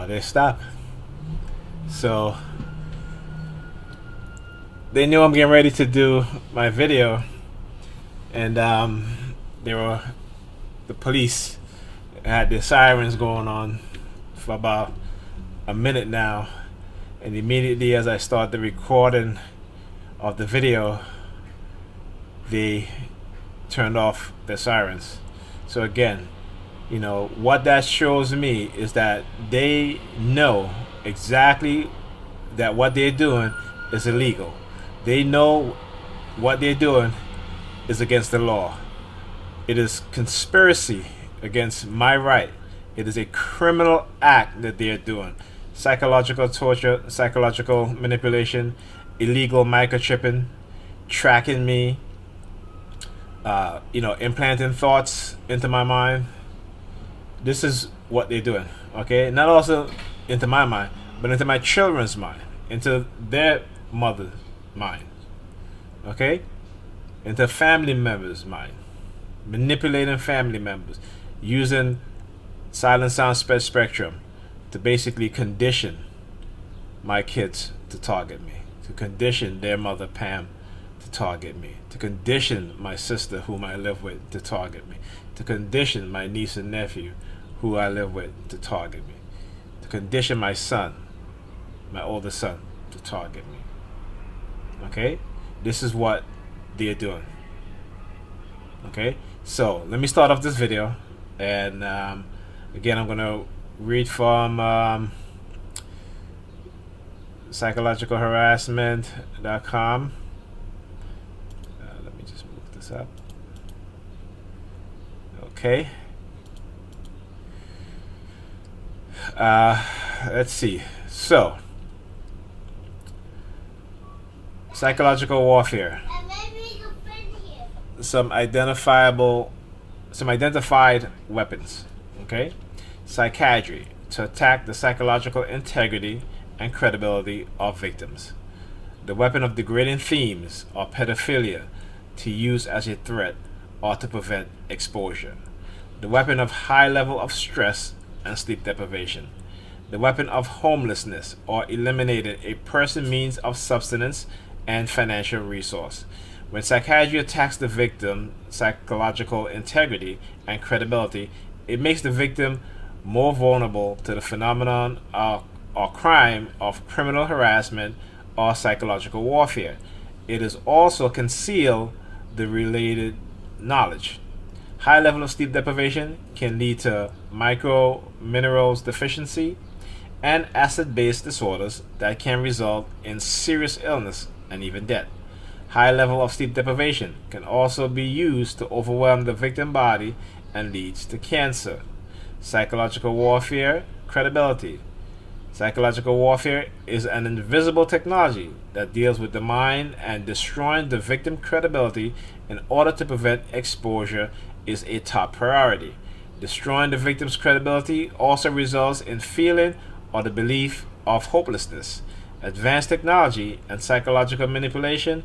they stopped. So they knew I'm getting ready to do my video, and they were the police had the sirens going on for about a minute now, and immediately as I start the recording of the video, they turned off the sirens. So again, what that shows me is that they know exactly that what they're doing is illegal. They know what they're doing is against the law. It is conspiracy against my right. It is a criminal act that they are doing. Psychological torture, psychological manipulation, illegal microchipping, tracking me, implanting thoughts into my mind. This is what they're doing. Okay, not also into my mind, but into my children's mind, into their mother's mind. Okay, into family members' mind, manipulating family members, using silent sound spectrum to basically condition my kids to target me, to condition their mother Pam to target me, to condition my sister whom I live with to target me, to condition my niece and nephew who I live with to target me, to condition my son, my oldest son, to target me. Okay? This is what they're doing. Okay? So, let me start off this video. And again, I'm going to read from psychologicalharassment.com. Let me just move this up. Okay. Let's see. So, psychological warfare. Some identified weapons. Okay. Psychiatry, to attack the psychological integrity and credibility of victims. The weapon of degrading themes or pedophilia, to use as a threat or to prevent exposure. The weapon of high level of stress and sleep deprivation. The weapon of homelessness or eliminating a person's means of subsistence and financial resource. When psychiatry attacks the victim's psychological integrity and credibility, it makes the victim more vulnerable to the phenomenon or crime of criminal harassment or psychological warfare. It is also conceal the related knowledge. High level of sleep deprivation can lead to micro minerals deficiency and acid-base disorders that can result in serious illness and even death. High level of sleep deprivation can also be used to overwhelm the victim body and leads to cancer. Psychological warfare, credibility. Psychological warfare is an invisible technology that deals with the mind, and destroying the victim's credibility in order to prevent exposure is a top priority. Destroying the victim's credibility also results in feeling or the belief of hopelessness. Advanced technology and psychological manipulation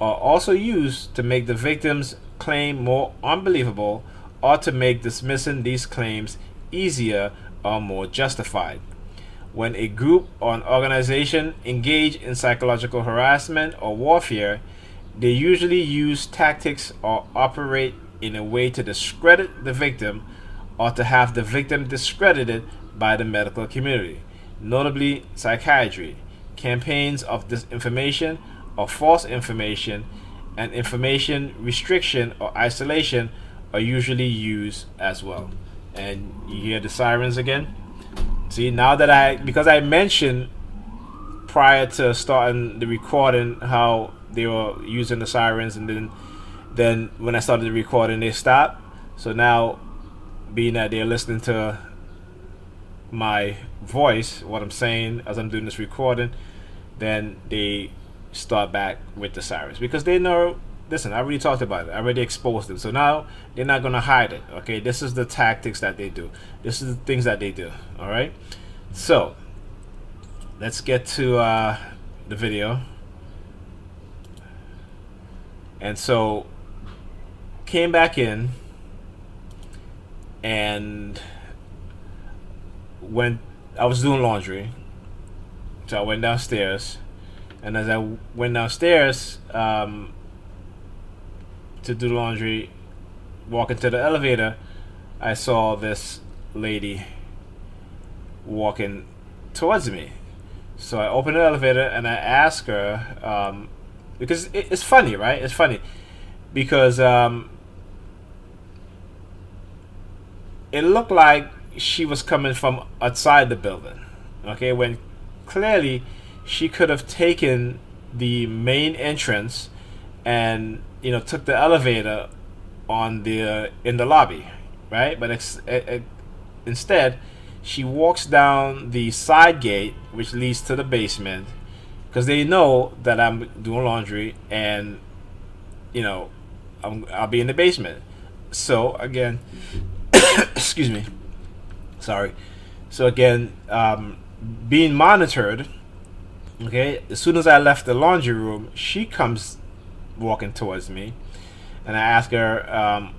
are also used to make the victim's claim more unbelievable or to make dismissing these claims easier or more justified. When a group or an organization engage in psychological harassment or warfare, they usually use tactics or operate in a way to discredit the victim or to have the victim discredited by the medical community, notably psychiatry. Campaigns of disinformation or false information and information restriction or isolation are usually used as well. And you hear the sirens again. See, now that because I mentioned prior to starting the recording how they were using the sirens, and then when I started the recording they stopped. So now, being that they're listening to my voice, what I'm saying as I'm doing this recording, then they start back with the sirens because they know. Listen, I already talked about it. I already exposed them. So now they're not going to hide it. Okay, this is the tactics that they do. This is the things that they do. All right. So let's get to the video. And so came back in and went I was doing laundry, so I went downstairs, and as I went downstairs to do laundry, walking to the elevator, I saw this lady walking towards me. So I opened the elevator and I asked her, because it's funny, right? It's funny because it looked like she was coming from outside the building, okay, when clearly she could have taken the main entrance and took the elevator on the in the lobby, right? But instead she walks down the side gate which leads to the basement because they know that I'm doing laundry and I'll be in the basement. So again, excuse me, sorry. So again, being monitored. Okay, as soon as I left the laundry room, she comes walking towards me, and I ask her,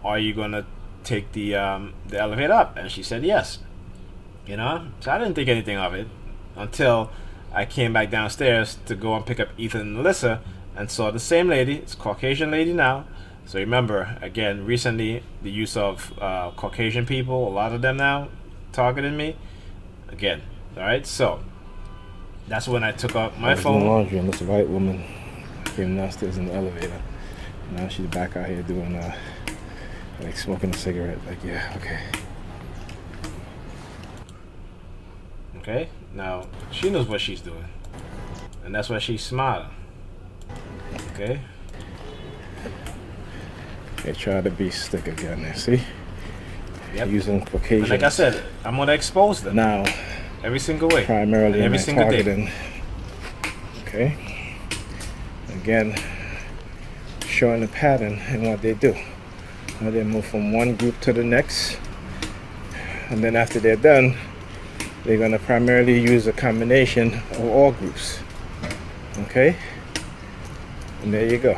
"Are you gonna take the elevator up?" And she said yes. So I didn't think anything of it until I came back downstairs to go and pick up Ethan and Alyssa, and saw the same lady. It's a Caucasian lady now. So remember, again, recently the use of Caucasian people, a lot of them now, targeting me. Again, all right. So that's when I took out my phone. Doing laundry, and this white woman came downstairs in the elevator. Now she's back out here doing like smoking a cigarette. Like, yeah, okay. Okay, now she knows what she's doing, and that's why she's smiling. Okay. They try to be stick again there, see? Yep. Using Caucasians. And like I said, I'm gonna expose them now, every single way, primarily every single targeting. day. Okay. Again, showing the pattern in what they do. How they move from one group to the next, and then after they're done, they're gonna primarily use a combination of all groups. Okay. And there you go.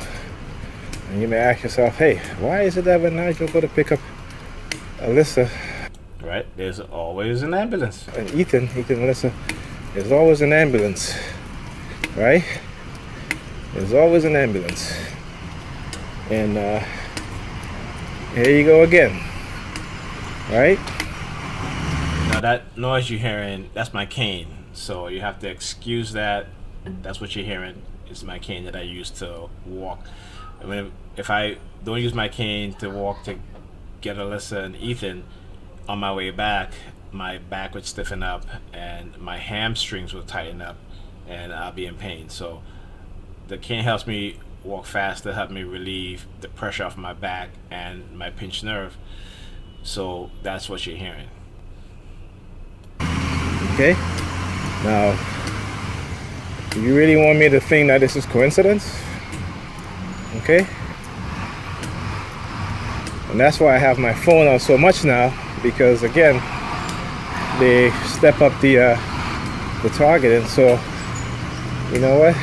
And you may ask yourself, hey, why is it that when Nigel go to pick up Alyssa, right, there's always an ambulance. And Ethan and Alyssa, there's always an ambulance, right? There's always an ambulance. And here you go again, right? Now that noise you're hearing, that's my cane. So you have to excuse that. That's what you're hearing. It's my cane that I use to walk. If I don't use my cane to walk to get Alyssa and Ethan on my way back, my back would stiffen up and my hamstrings would tighten up and I'll be in pain. So the cane helps me walk faster, help me relieve the pressure off my back and my pinched nerve. So that's what you're hearing. Okay. Now, do you really want me to think that this is coincidence? Okay. And that's why I have my phone out so much now, because again, they step up the targeting. So you know what?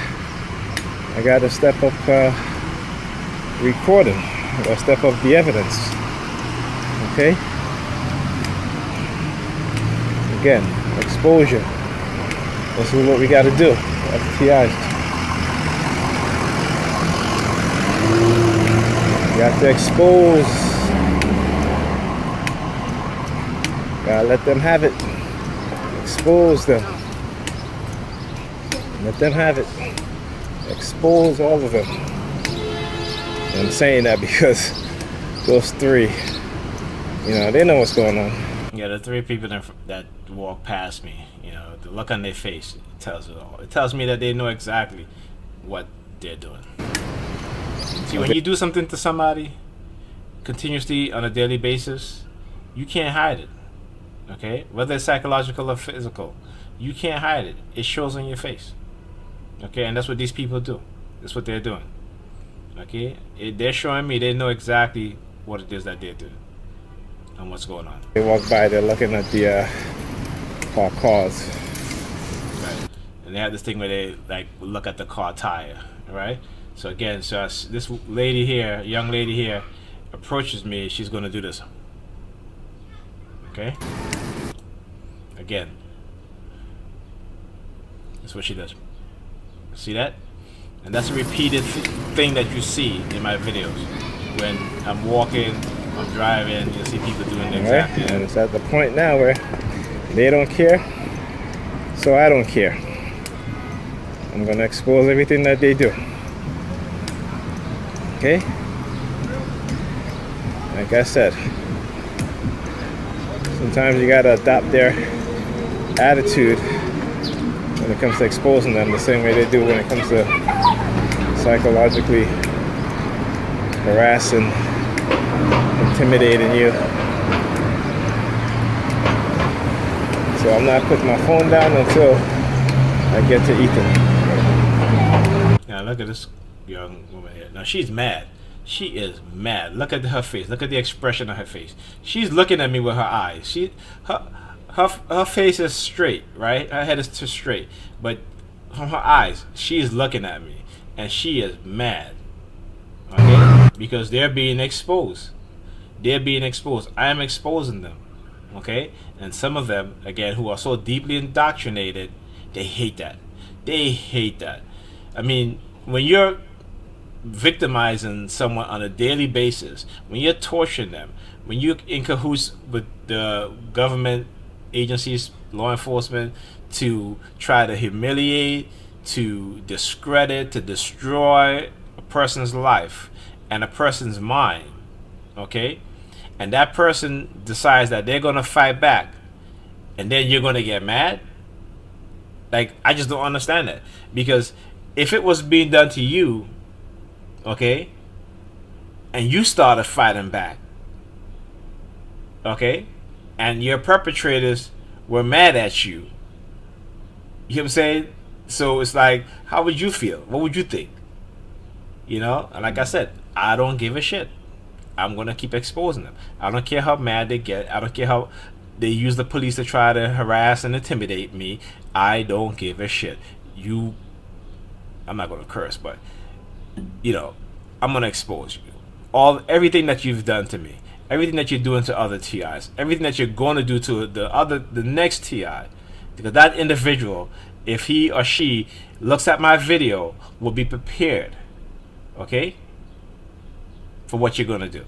I got to step up recording. I got to step up the evidence. Okay. Again, exposure. This is what we got to do. FTI. You have to expose. Gotta let them have it. Expose them. Let them have it. Expose all of them. And I'm saying that because those three, they know what's going on. Yeah, the three people that walk past me, the look on their face, it tells it all. It tells me that they know exactly what they're doing. See, when you do something to somebody continuously on a daily basis, you can't hide it. Okay? Whether it's psychological or physical, you can't hide it. It shows on your face. Okay? And that's what these people do. That's what they're doing. Okay? They're showing me they know exactly what it is that they're doing and what's going on. They walk by, they're looking at the parked cars. Right. And they have this thing where they look at the car tire. Right? So again, this lady here, young lady here, approaches me. She's going to do this. Okay? Again, That's what she does. See that? And that's a repeated thing that you see in my videos. When I'm walking, I'm driving, you'll see people doing the exact thing. And it's at the point now where they don't care, so I don't care. I'm gonna expose everything that they do. Okay? Like I said, sometimes you gotta adopt their attitude when it comes to exposing them the same way they do when it comes to psychologically harassing, intimidating you. So I'm not putting my phone down until I get to Ethan. Now look at this young woman here. Now she's mad. She is mad. Look at her face. Look at the expression on her face. She's looking at me with her eyes. Her face is straight, right? Her head is too straight. But from her eyes, she's looking at me. And she is mad. Okay? Because they're being exposed. They're being exposed. I am exposing them. Okay? And some of them, again, who are so deeply indoctrinated, they hate that. They hate that. I mean, when you're victimizing someone on a daily basis, when you're torturing them, when you're in cahoots with the government agencies, law enforcement, to try to humiliate, to discredit, to destroy a person's life and a person's mind, okay? And that person decides that they're going to fight back, and then you're going to get mad? Like, I just don't understand that. Because if it was being done to you, okay, and you started fighting back, okay, and your perpetrators were mad at you, you know what I'm saying? So it's like, how would you feel? What would you think? You know? And like I said, I don't give a shit. I'm going to keep exposing them. I don't care how mad they get. I don't care how they use the police to try to harass and intimidate me. I don't give a shit. I'm not going to curse, but you know, I'm gonna expose you. Everything that you've done to me, everything that you're doing to other TIs, everything that you're going to do to the next TI, because that individual, if he or she looks at my video, will be prepared, okay, for what you're gonna do.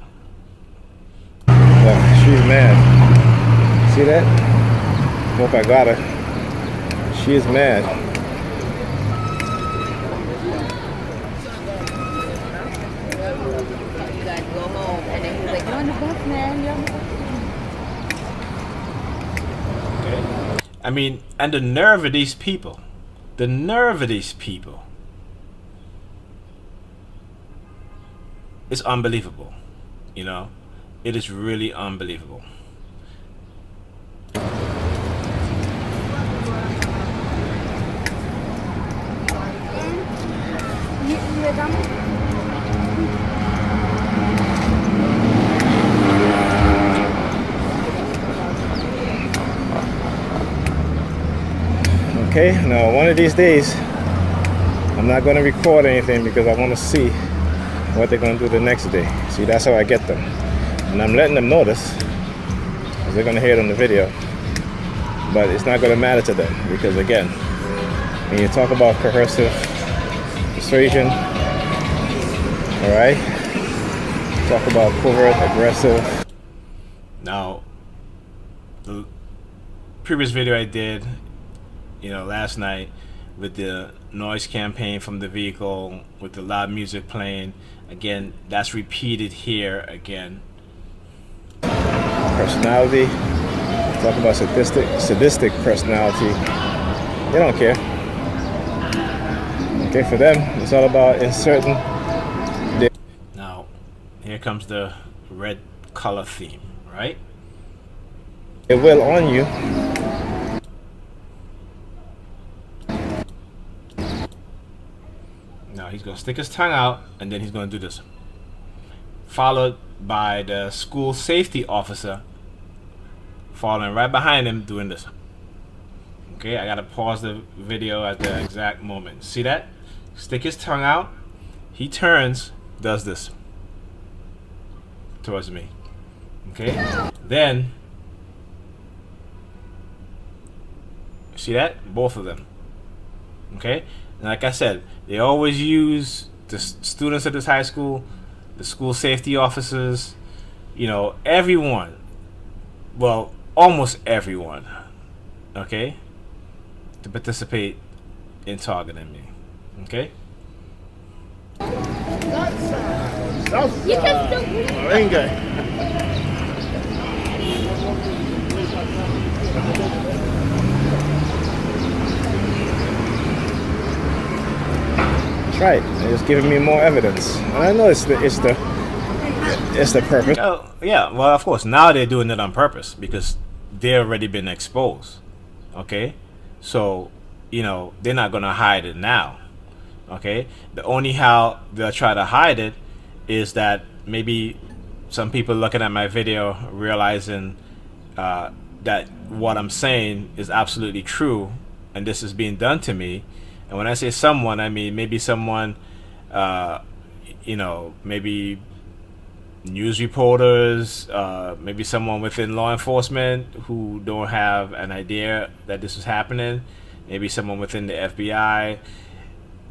She's mad. See that? Hope I got her. She is mad. I mean, and the nerve of these people, it's unbelievable. You know, it is really unbelievable. Okay, now one of these days, I'm not going to record anything because I want to see what they're going to do the next day. See, that's how I get them. And I'm letting them know this, because they're going to hear it on the video. But it's not going to matter to them, because again, when you talk about coercive persuasion, alright, talk about covert, aggressive. Now, the previous video I did, you know, last night with the noise campaign from the vehicle with the loud music playing, again, that's repeated here again. Personality, talk about sadistic personality. They don't care. Okay, for them, it's all about inserting. Now, here comes the red color theme, right? It will on you. Now he's going to stick his tongue out, and then he's going to do this. Followed by the school safety officer following right behind him doing this. Okay, I got to pause the video at the exact moment. See that? Stick his tongue out. He turns, does this towards me. Okay? Then, see that? Both of them. Okay, and like I said, they always use the students at this high school, the school safety officers, everyone. Well, almost everyone. Okay, to participate in targeting me. Okay. That's right. They're just giving me more evidence, and I know it's the purpose. Oh, yeah. Well, of course, now they're doing it on purpose because they've already been exposed. Okay, so they're not gonna hide it now. Okay, the only how they'll try to hide it is that maybe some people looking at my video realizing that what I'm saying is absolutely true and this is being done to me. And when I say someone, I mean maybe someone, maybe news reporters, maybe someone within law enforcement who don't have an idea that this is happening, maybe someone within the FBI.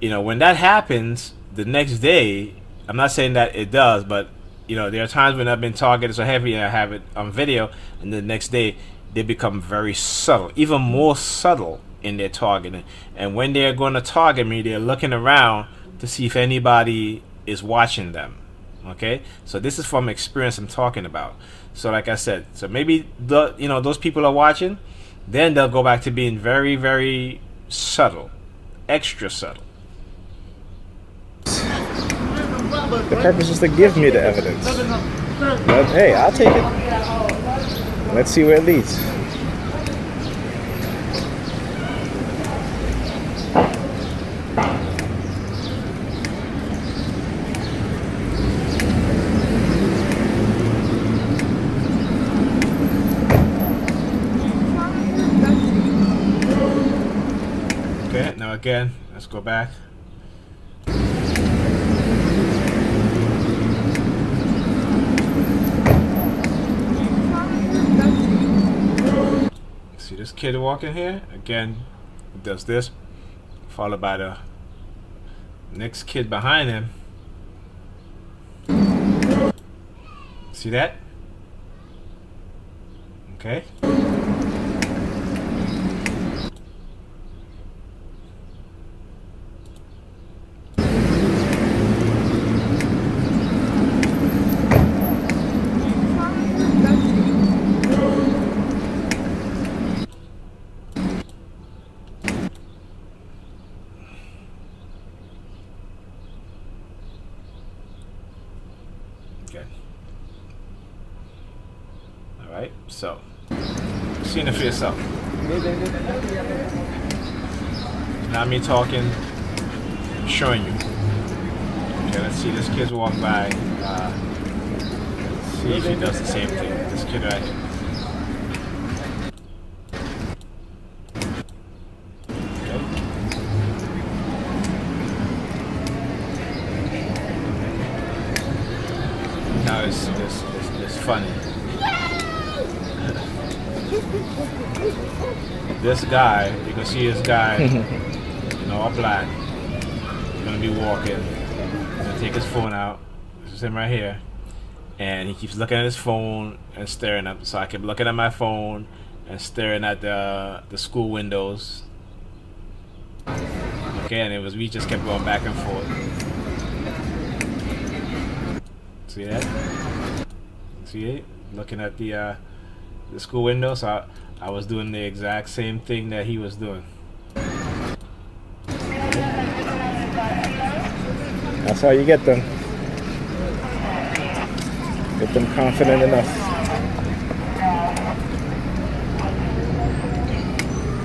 When that happens, the next day, I'm not saying that it does, but there are times when I've been targeted so heavy and I have it on video, and the next day they become very subtle, even more subtle in their targeting. And when they're going to target me, they're looking around to see if anybody is watching them. Okay, so this is from experience I'm talking about. So like I said, so maybe those people are watching, then they'll go back to being very, very subtle, extra subtle. The purpose is to give me the evidence. But hey, I'll take it. Let's see where it leads. Okay, now again, let's go back. See this kid walking here? Again, he does this, followed by the next kid behind him. See that? Okay. Alright, so seeing it for yourself. Not me talking, showing you. Okay, let's see, this kid's walking by. Let's see if he does the same thing. This kid right here. Now it's funny. This guy, you can see this guy, all black. He's gonna be walking. He's gonna take his phone out. This is him right here, and he keeps looking at his phone and staring up. So I kept looking at my phone and staring at the school windows. Okay, and we just kept going back and forth. See that? See it? Looking at the school window. So I was doing the exact same thing that he was doing. That's how you get them. Get them confident enough.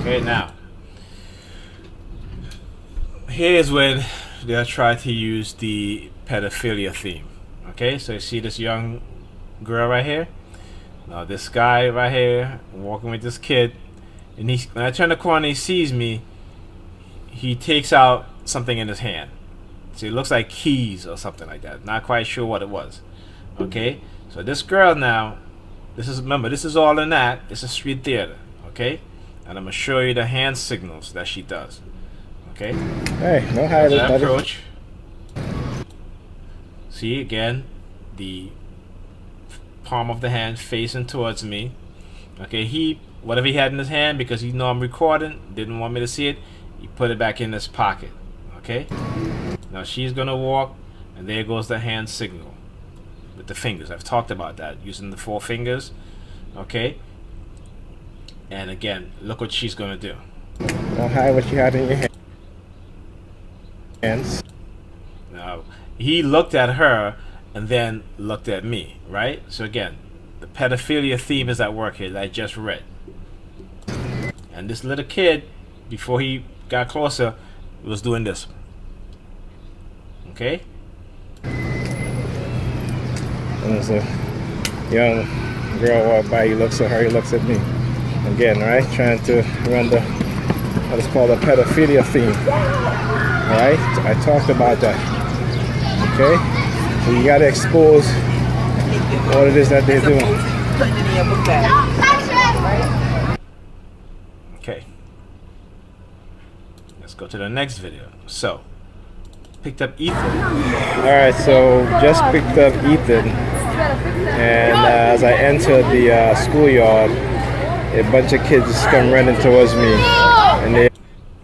Okay, now here's when they'll try to use the pedophilia theme. Okay, so you see this young girl right here. Now this guy right here walking with this kid, and when I turn the corner, he sees me. He takes out something in his hand. So it looks like keys or something like that. Not quite sure what it was. Okay, so this girl now, remember, this is all an act. It's a street theater. Okay, and I'm gonna show you the hand signals that she does. Okay. Hey, don't hide it, I buddy. approach. See again, the palm of the hand facing towards me. Okay, whatever he had in his hand, because he know I'm recording, didn't want me to see it, he put it back in his pocket. Okay. Now she's gonna walk, and there goes the hand signal with the fingers. I've talked about that, using the 4 fingers. Okay. And again, look what she's gonna do. Don't hide what you had in your hands. Now, he looked at her and then looked at me, right? So again, the pedophilia theme is at work here that I just read. And this little kid, before he got closer, was doing this. Okay? And there's a young girl walk by, he looks at her, he looks at me. Again, right? Trying to run what is called a pedophilia theme. Alright? I talked about that. Okay? So you gotta expose what it is that they're doing. Okay. Let's go to the next video. So, picked up Ethan. Alright, so just picked up Ethan. And as I entered the schoolyard, a bunch of kids come running towards me. And they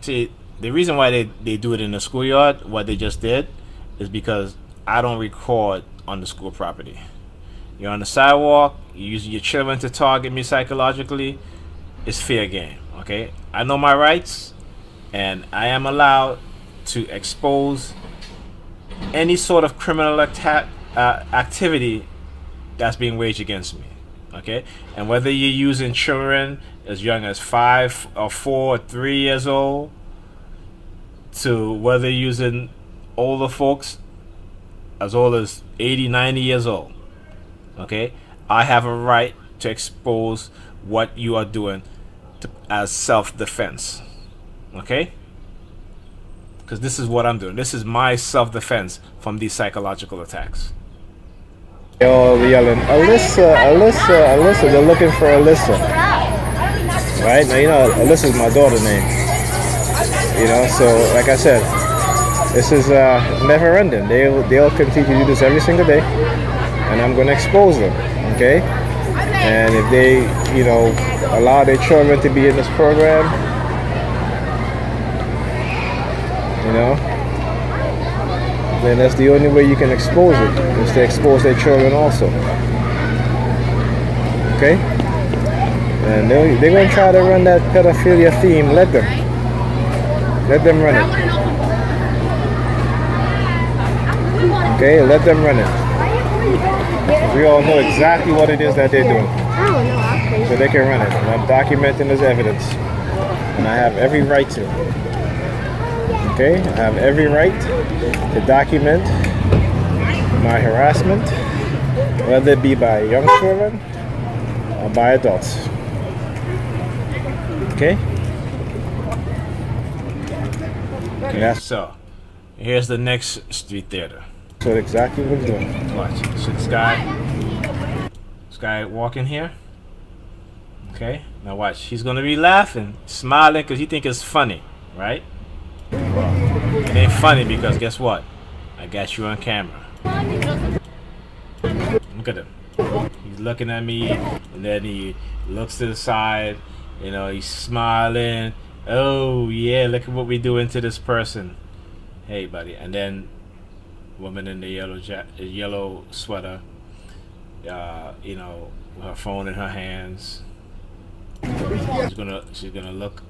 See, the reason why they do it in the schoolyard, what they just did, is because I don't record on the school property. You're on the sidewalk, you're using your children to target me psychologically, it's fair game, okay? I know my rights, and I am allowed to expose any sort of criminal activity that's being waged against me, okay? And whether you're using children as young as 5 or 4 or 3 years old, to whether you're using older folks as old as 80, 90 years old, okay? I have a right to expose what you are doing as self-defense, okay? Because this is what I'm doing. This is my self-defense from these psychological attacks. they're all yelling, Alyssa, Alyssa, Alyssa. They're looking for Alyssa. Right? Now, you know, Alyssa's my daughter's name. You know, so like I said, this is never ending. They'll continue to do this every single day, and I'm going to expose them, okay? And if they, you know, allow their children to be in this program, you know, then that's the only way you can expose it, is to expose their children also. Okay? And they're going to try to run that pedophilia theme. Let them run it. Okay, let them run it. We all know exactly what it is that they're doing. So they can run it. And I'm documenting this evidence. And I have every right to. Okay, I have every right to document my harassment, whether it be by young children or by adults. Okay? So, here's the next street theater. So exactly what I'm doing. Watch. So this guy walking here. Okay, now watch. He's gonna be laughing, smiling, because he think it's funny, right? Well, it ain't funny because guess what? I got you on camera. Look at him. He's looking at me, and then he looks to the side. You know, he's smiling. Oh yeah, look at what we doing to this person. Hey, buddy. And then, woman in the yellow sweater. You know, with her phone in her hands. She's gonna look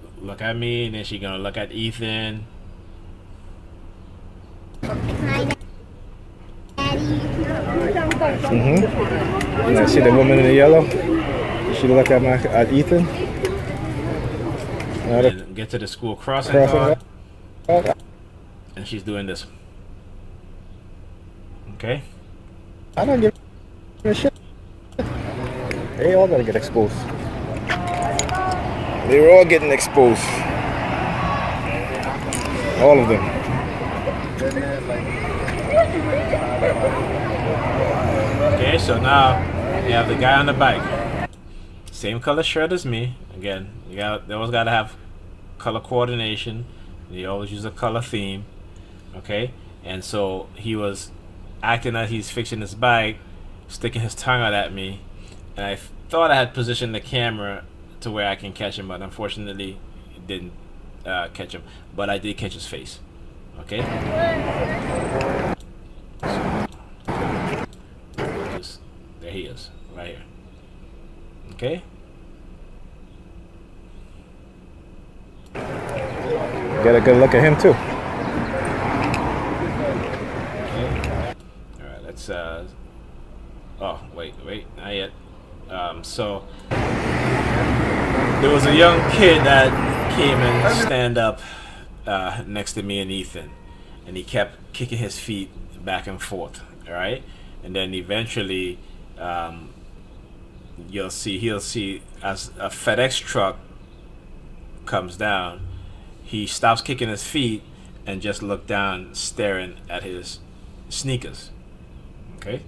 at me, and then she's gonna look at Ethan. And I see the woman in the yellow. She look at Ethan. And get to the school crossing guard, and she's doing this. Okay. I don't give a shit. They all gotta get exposed. They're all getting exposed. All of them. Okay, so now you have the guy on the bike. Same color shirt as me. Again, they always gotta have color coordination. They always use a color theme, okay? And so he was acting like he's fixing his bike, sticking his tongue out at me, and I thought I had positioned the camera to where I can catch him, but unfortunately, it didn't catch him. But I did catch his face, okay? Just, there he is, right here, okay? Get a good look at him too. Okay. All right, let's. Oh, wait, not yet. So there was a young kid that came and stand up next to me and Ethan, and he kept kicking his feet back and forth. All right, and then eventually, he'll see as a FedEx truck comes down. He stops kicking his feet and just looked down, staring at his sneakers. Okay?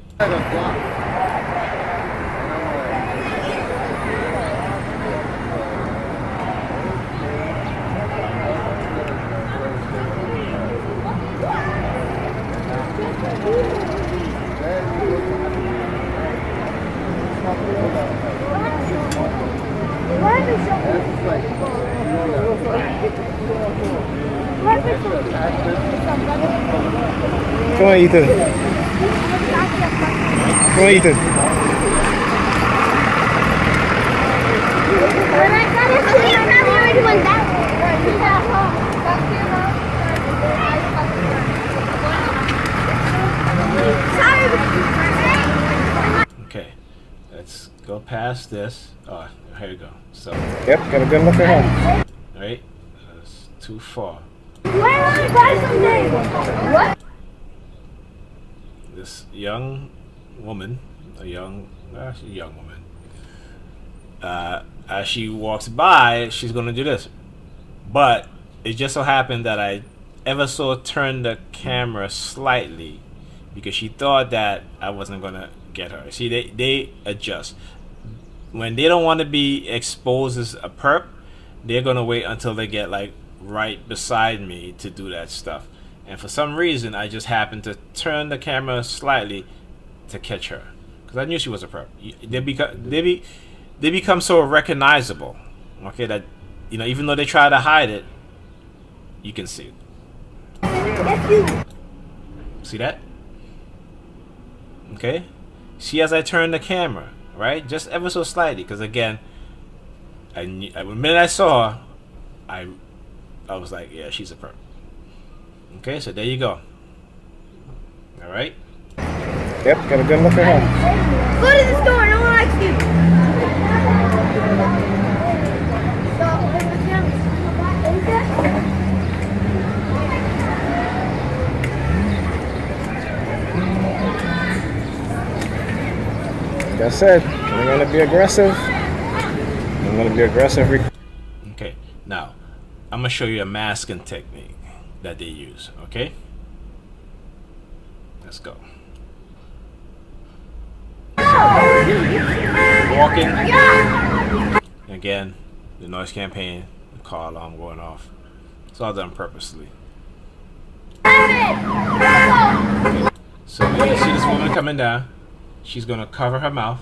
Come on, Ethan. Come on, Ethan. Okay. Let's go past this. Oh, here you go. So, Yep, got a good look at him. right? That's too far. What? This young woman, she's a young woman, as she walks by, she's gonna do this. But it just so happened that I ever so turned the camera slightly because she thought that I wasn't gonna get her. See, they adjust. When they don't want to be exposed as a perp, they're gonna wait until they get like right beside me to do that stuff. And for some reason, I just happened to turn the camera slightly to catch her because I knew she was a perp. They become so recognizable, okay, that even though they try to hide it, you can see it. See that? Okay. See, as I turn the camera, right, just ever so slightly, because again, the minute I saw her, I was like, yeah, she's a perp. Okay, so there you go. All right. Yep, got a good look at him. Go to the store. No one likes you. Like I said, we're gonna be aggressive. I'm gonna be aggressive. Okay, now I'm gonna show you a masking technique that they use. Okay, let's go. Walking again, the noise campaign, the car alarm going off. It's all done purposely. Okay. So when you see this woman coming down, she's gonna cover her mouth.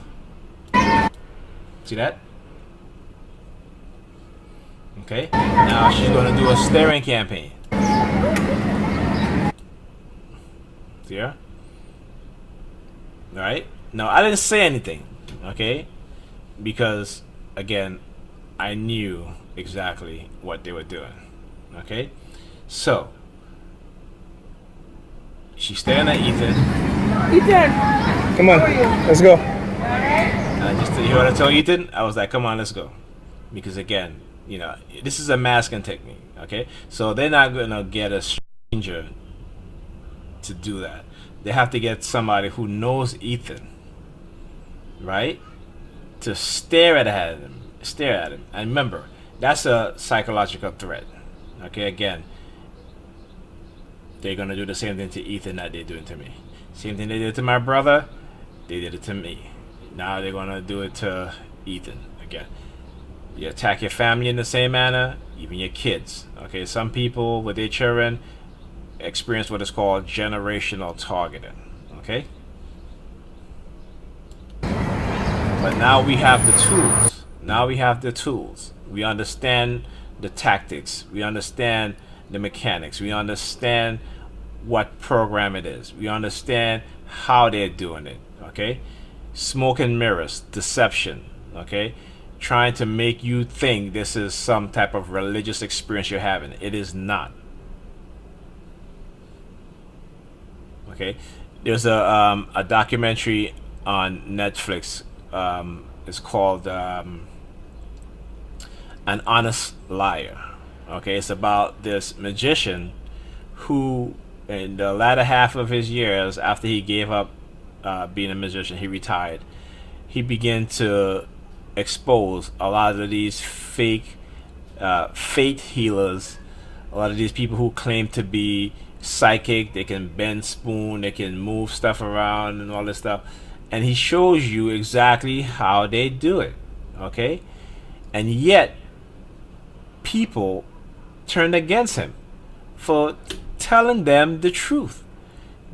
See that? Okay. Now she's gonna do a staring campaign. See her? All right. Now I didn't say anything, okay? Because again, I knew exactly what they were doing. Okay. So she's staring at Ethan. Come on, let's go. And I just, you know what I told Ethan? I was like, come on, let's go. Because again, this is a masking technique, okay? So they're not gonna get a stranger to do that. They have to get somebody who knows Ethan, right? To stare at him. And remember, that's a psychological threat. Okay, again, they're gonna do the same thing to Ethan that they're doing to me. Same thing they did to my brother, they did it to me. Now they're gonna do it to Ethan again. You attack your family in the same manner, even your kids. Okay, some people with their children experience what is called generational targeting. Okay, but now we have the tools. We understand the tactics. We understand the mechanics. We understand what program it is. We understand how they're doing it. Okay, smoke and mirrors, deception. Okay, trying to make you think this is some type of religious experience you're having. It is not. Okay, there's a documentary on Netflix. It's called An Honest Liar. Okay, it's about this magician who, in the latter half of his years, after he gave up being a magician, he retired. He began to expose a lot of these fake fate healers, a lot of these people who claim to be psychic. They can bend spoon, they can move stuff around and all this stuff, and he shows you exactly how they do it. Okay, and yet people turned against him for telling them the truth.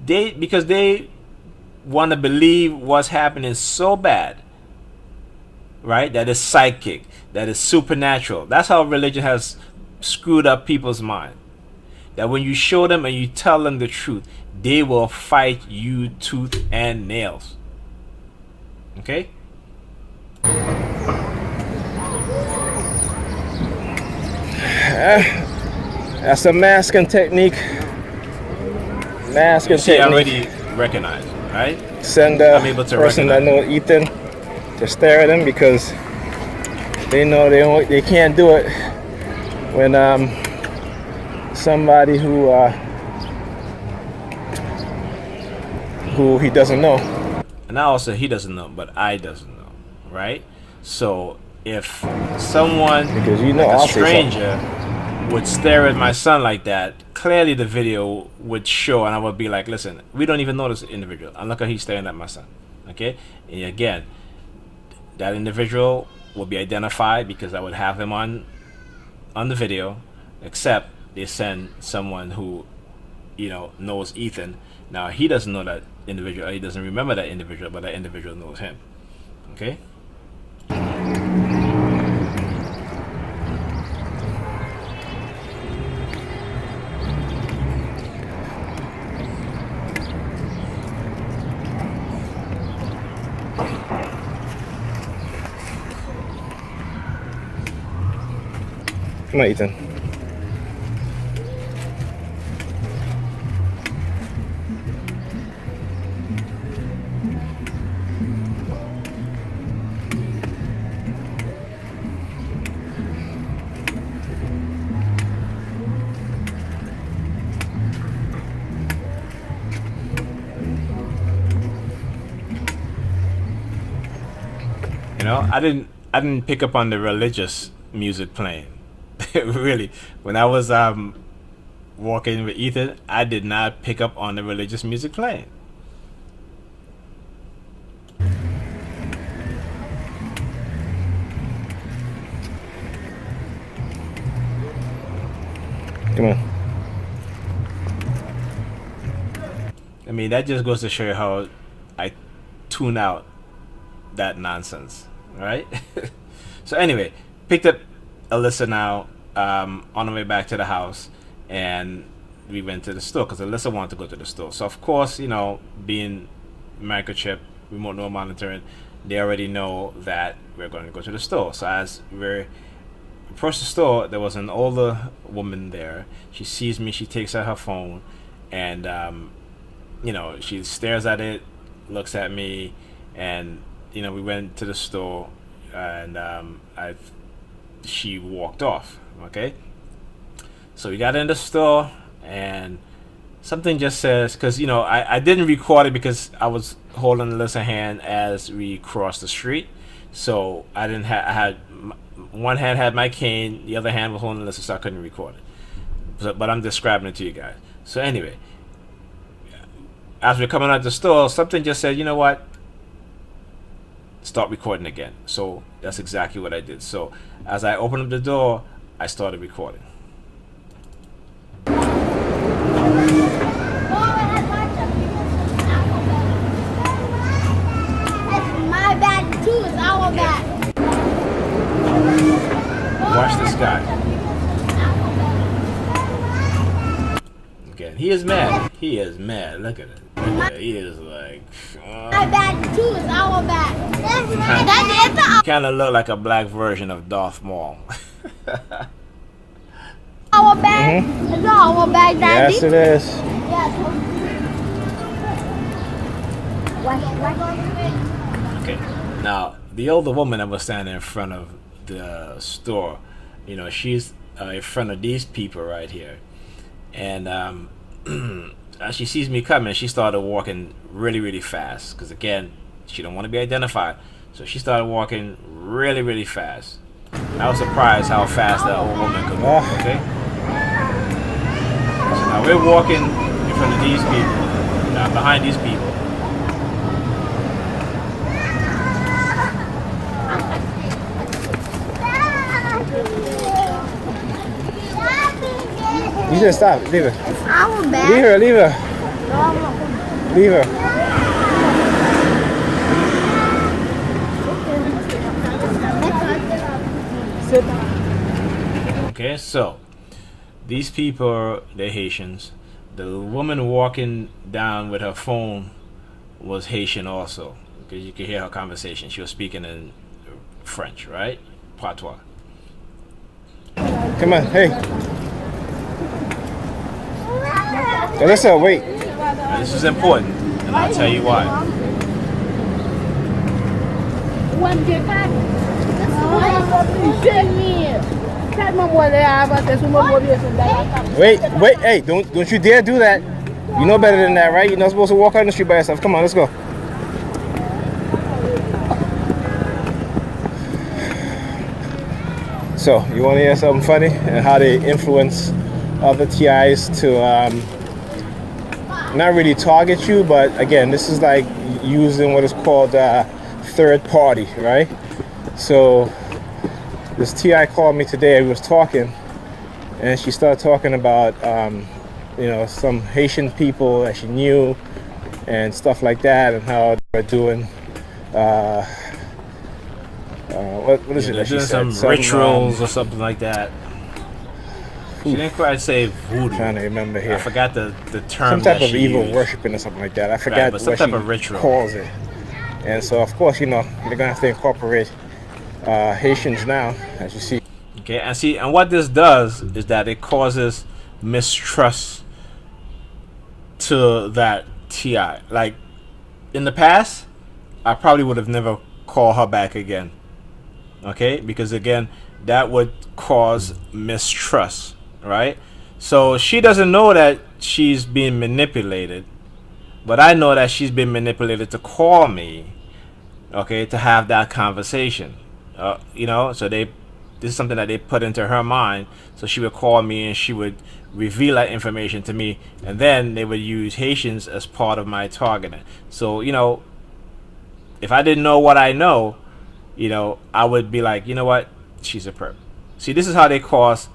Because they want to believe what's happening so bad, right? That is psychic, that is supernatural. That's how religion has screwed up people's mind. That when you show them and you tell them the truth, they will fight you tooth and nails. Okay? That's a masking technique. Masking See, I technique. already recognize, right? Send I'm the able to person that know Ethan to stare at him because they know they can't do it when somebody who he doesn't know. And now also he doesn't know, but I doesn't know, right? So if someone, Because you know like I'll a say something. stranger, would stare at my son like that, clearly the video would show, and I would be like, listen, we don't even know this individual, and look how he's staring at my son. Okay, and again, that individual will be identified because I would have him on the video, except they send someone who, knows Ethan. Now he doesn't know that individual, he doesn't remember that individual, but that individual knows him. Okay. Come on, Ethan. I didn't pick up on the religious music playing. Really, when I was walking with Ethan, I did not pick up on the religious music playing. Come on. I mean, that just goes to show you how I tune out that nonsense, right? So anyway, picked up Alyssa now on the way back to the house, and we went to the store because Alyssa wanted to go to the store. So of course, being microchip, remote no monitoring, they already know that we're going to go to the store. So as we approached the store, there was an older woman there. She sees me, she takes out her phone, and she stares at it, looks at me, and we went to the store, and she walked off. Okay, so we got in the store, and something just says, because I didn't record it because I was holding Alyssa's hand as we crossed the street, so I didn't I had one hand had my cane, the other hand was holding Alyssa, so I couldn't record it. But I'm describing it to you guys. So anyway, as we're coming out the store, something just said, you know what? Start recording again. So that's exactly what I did. So as I opened up the door, I started recording. My bad too. It's our bad. Watch this guy. Again, he is mad. He is mad. Look at it. Look at it. He is like. My bad too. It's our bad. That's Kind of look like a black version of Darth Maul. our bad. It's our bad, Daddy. Yes, it is. Okay. Now, the older woman that was standing in front of the store, you know, she's in front of these people right here, and as she sees me coming, she started walking really, really fast. Because again, she don't want to be identified, so she started walking really, really fast. I was surprised how fast that old woman could walk. Okay. So now we're walking in front of these people, behind these people. You just stop. Leave her. It's our bad. Leave her. Leave her. Leave her. Okay, so these people, they're Haitians. The woman walking down with her phone was Haitian also, because you could hear her conversation. She was speaking in French, right? Patois. Come on. Hey. Alyssa, wait. Now, this is important, and I'll tell you why. Wait, hey, don't you dare do that. You know better than that, right? You're not supposed to walk out in the street by yourself. Come on, let's go. So, you want to hear something funny? And how they influence other TIs to not really target you, but again, this is like using what is called third party, right? So, this TI called me today. We was talking, and she started talking about you know, some Haitian people that she knew and stuff like that, and how they're doing what is it that she Doing said? some rituals or something like that. She didn't quite say voodoo. Trying to remember here. I forgot the term. Some type that of she evil used. worshiping or something like that. I Right, forgot but some what type she of ritual. calls it. And so, of course, you know, they're gonna have to incorporate Haitians now, as you see. Okay, and see, and what this does is that it causes mistrust to that TI. Like in the past, I probably would have never called her back again. Okay, because again, that would cause mistrust, right? So she doesn't know that she's being manipulated, but I know that she's been manipulated to call me, okay, to have that conversation. You know, so this is something that they put into her mind. So she would call me and she would reveal that information to me, and then they would use Haitians as part of my targeting. So, you know, if I didn't know what I know, you know, I would be like, you know what, she's a perp. See, this is how they cause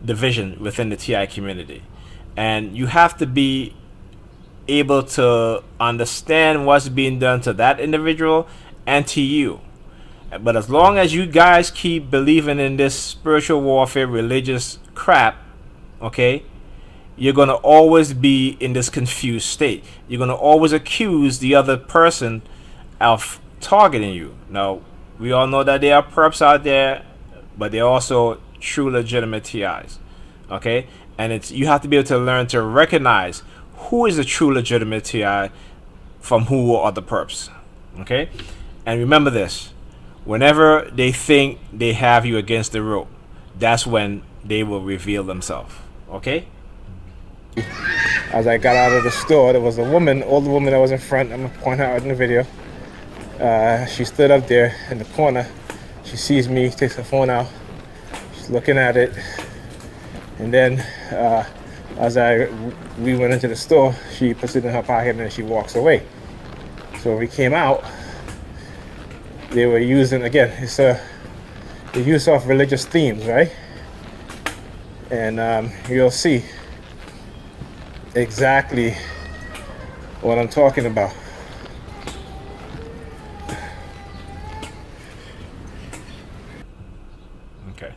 division within the TI community. And you have to be able to understand what's being done to that individual and to you. But as long as you guys keep believing in this spiritual warfare, religious crap, okay, you're going to always be in this confused state. You're going to always accuse the other person of targeting you. Now, we all know that there are perps out there, but they're also true legitimate TIs, okay? And it's, you have to be able to learn to recognize who is a true legitimate TI from who are the perps, okay? And remember this, whenever they think they have you against the rope, that's when they will reveal themselves, okay? As I got out of the store, there was a woman, older woman that was in front. I'm gonna point her out in the video. She stood up there in the corner. She sees me, takes her phone out. She's looking at it, and then as we went into the store, she puts it in her pocket and then she walks away. So when we came out, they were using, again, it's the use of religious themes, right? and you'll see exactly what I'm talking about. Okay.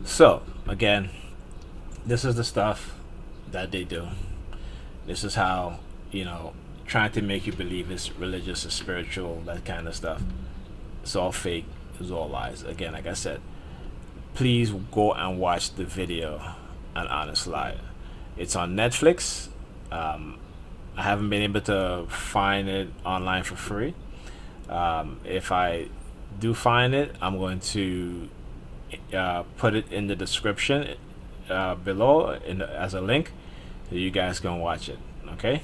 So, again, this is the stuff that they do. This is how, trying to make you believe it's religious or spiritual, that kind of stuff. It's all fake. It's all lies. Again, like I said, please go and watch the video, An Honest Lie. It's on Netflix. I haven't been able to find it online for free. If I do find it, I'm going to put it in the description below as a link, so you guys can watch it. Okay.